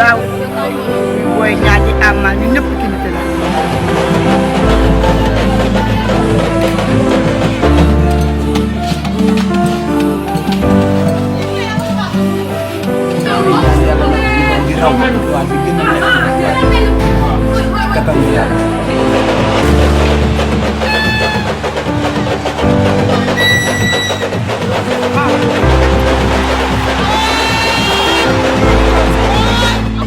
gaaw Boy Niang di Ama ñu ñëpp kinité la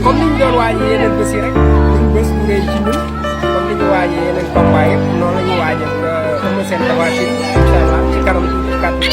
comme ni ñu doon waajee yeneen bés yi rek ñun bés bu rëy ci ñun comme ni ñu waajee yeneen combat yëpp noonu la ñu waajee Eumeu Sène Tapha Tine incha allah ci kanam tuuti kàddu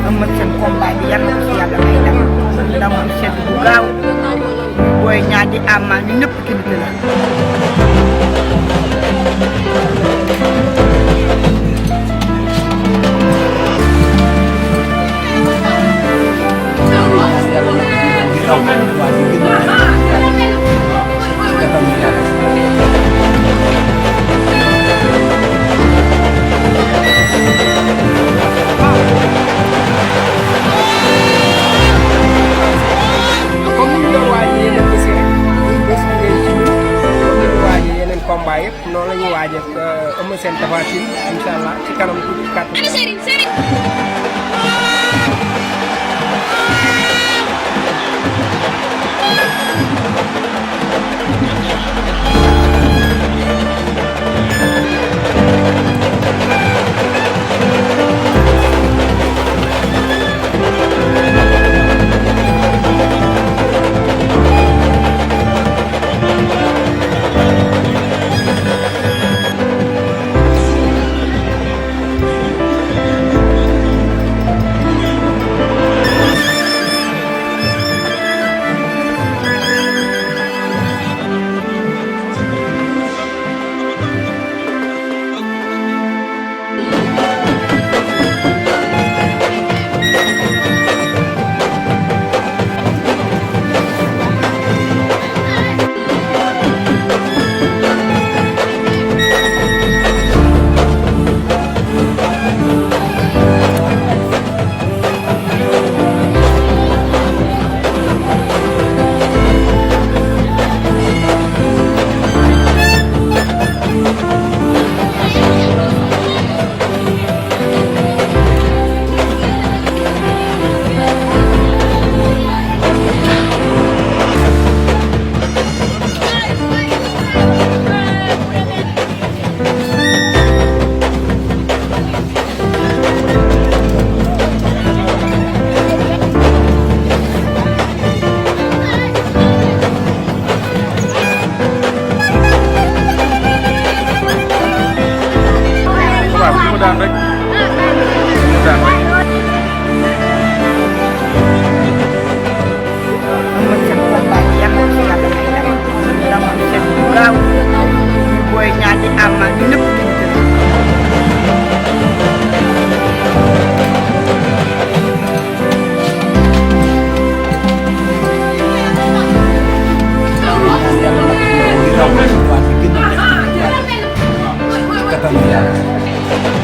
Eumeu Sène combat bi yàlla ko ci yàlla may ndam sedd bu gaaw Boy Niang di Ama ñu ñëpp kinité la combat yëpp noonu la ñu waajee Eumeu Sène Tapha Tine incha allah ci kanam tuuti kàddu daan rek sant yàlla